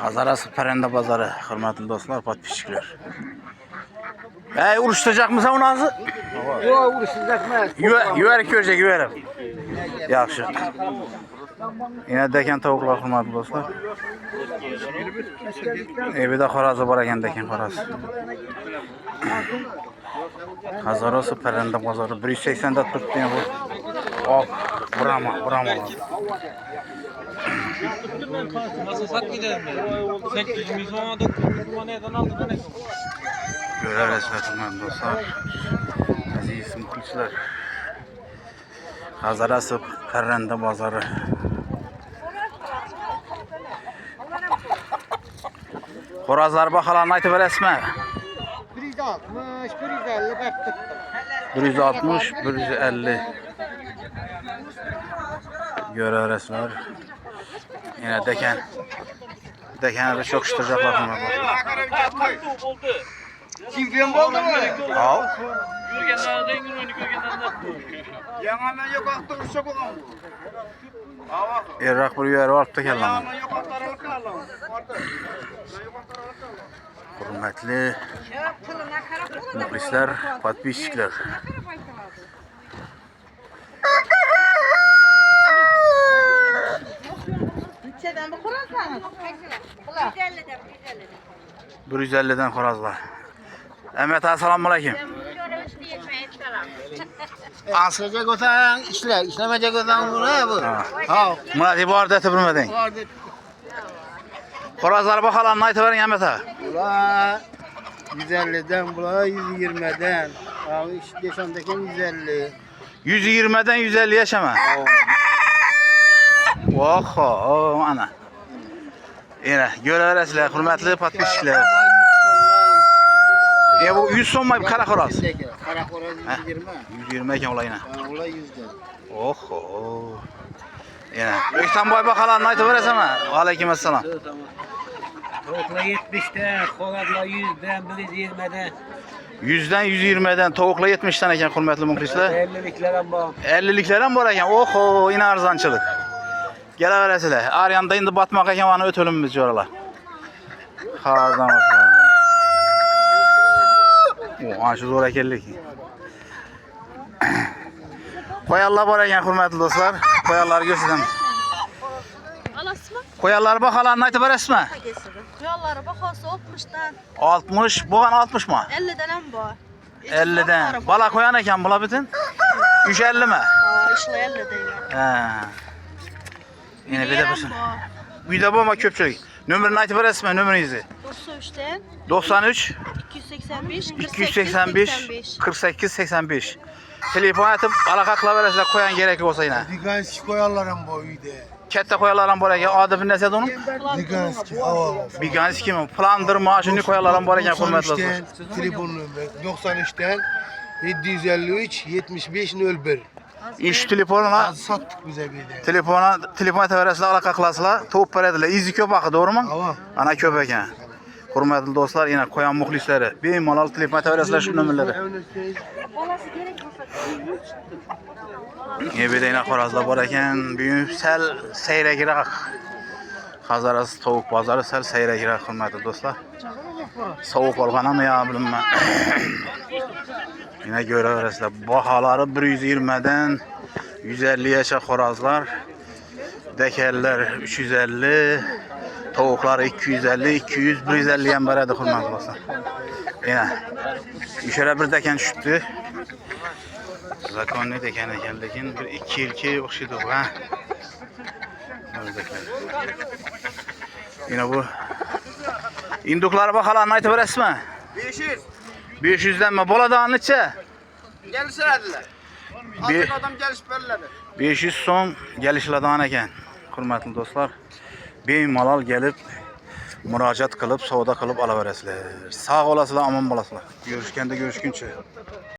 Hazarası Perende Pazarı, hürmetli dostlar, patpişikler. Uruşturacak mısın onu ağzı? Yok, uruşturacak mı? Yüverek görecek, yüverek. Yaxşı. Yine deken tavuklar, hürmetli dostlar. Bir de xorazı var eken deken xorazı. Hazarası Perende Pazarı 180'de tuttu bu. Ok, Brahma. Görev resmetmen dostlar. Aziz muhlisler. Hazarası Perende Pazarı. Xorazlar bakalım aytı veresme. 160, 150 baktı. 160, 150. Görev resmer. Yine dekenleri çok şıtıracaklar bunlar. Şampiyon oldu mu? Al. Görgenlerden gün oyunu görgenlerden. Yanından yok aktı uçak olan. Errak bir yer var da kellan. Yanından yok aktı aralık alalım. Hürmetli muhlisler, patpişikler. Bütçeden bu kurarsanız. 150'den xorazlar. Ahmet assalomu alaykum. Asılacak olsan işle, işlemeyecek olsan bu ne bu? Ha. Murat ibarda etib bilmading. Xorazlar bakalım aytib bering Ahmet aka. Bula 150'den, bula 120'den. Abi iş deşandaki 150. 120'den 150 yaşama. Oho, ana. Yine görev hürmetli patpişikler. Bu 100 so'm kara xoraz. Kara xoraz 120. 120 ekan ular yine. Ular 100'den. Oho. Yine. O'ktamboy bakalım aytib berasanmi? Alaykum assalom. Tavuklar 70'ten, xorazlar 100'den, 120'den. 100'den 120'den tavukla 70'ten ekan hürmetli muhlisler. 50'likler ham bor. 50'likler ham bor ekan. Oho, yine arzonchilik. Kelaverasizlar. Aryanda endi batmoq ekan, mana o'tölüm biz jo'ralar. Xarzon bo'lsin. Ana shu zo'r ekanlik. Qo'yallar bor ekan hurmatli do'stlar. Qo'yallarni ko'rsatamiz. Alasizmi? Qo'yallar baholarni aytib berasizmi? Quyonlari bahosi 60'dan, 60, bo'lgan 60 mi? 50'dan ham bor. 50'den. Bala qo'yan ekan bular bitin. 350 mi? Ha, ishlar 50 deyman. Ha. Yine bir de bir. Uyda bo'lma ko'pchilik. Nomerini aytib berasizmi? Nomeringizni? 93'ten 93 285 285 48 85. Telefon atıp aloqa qilaverasizlar, qo'yan kerak bo'lsa yana. Diganski koyarlar ham bu uyda. Katta qo'yanlar ham bor ekan. Adı bir narsa onun? Diganski hava. Biganski mi? Plandır maşini qo'yanlar ham bor ekan hurmatli do'stlar. Telefon numara 93'ten 753 75 01. İş telefonuna Sattık bize bir de. telefon ataverasizlar, aloqa qilasizlar, to'p beradilar. Izi ko'p axı, to'g'rimi? Tamam. Ana ko'p ekan. Hurmatli do'stlar, yana qo'yan muxlislari, bemalol telefon ataverasizlar shu nomerlarga. Yebedeyna xorazlar bor ekan, buyuk sal sayragiroq. Hazarasi tovuq bozori sal sayragiroq hurmatli do'stlar. Sovuq bo'lganmi yo bilmayman. Yine görebilirsiniz. Bahaları 120'den 150'ye xorazlar. Dekeller 350. Tavuklar 250, 200, 150 yan beradı hurmatli dostlar. Yine. Şöyle bir deken düştü. Zakonlu deken ekan, lekin bir 2 yilki o'xshaydi bu, ha. Yine bu induklar bahalarını aytib berasizmi? 500. 500'den mi? Boladan neçe? Gelişlerdiler. Artık adam gelişip verirler. 500 so'm gelişladan ekan. Hurmatli do'stlar, bemalol gelip murojaat qilib, savdo qilib olaverasizlar. Sog' bo'lasizlar, omon bo'lasizlar. Görüşgende görüşguncha.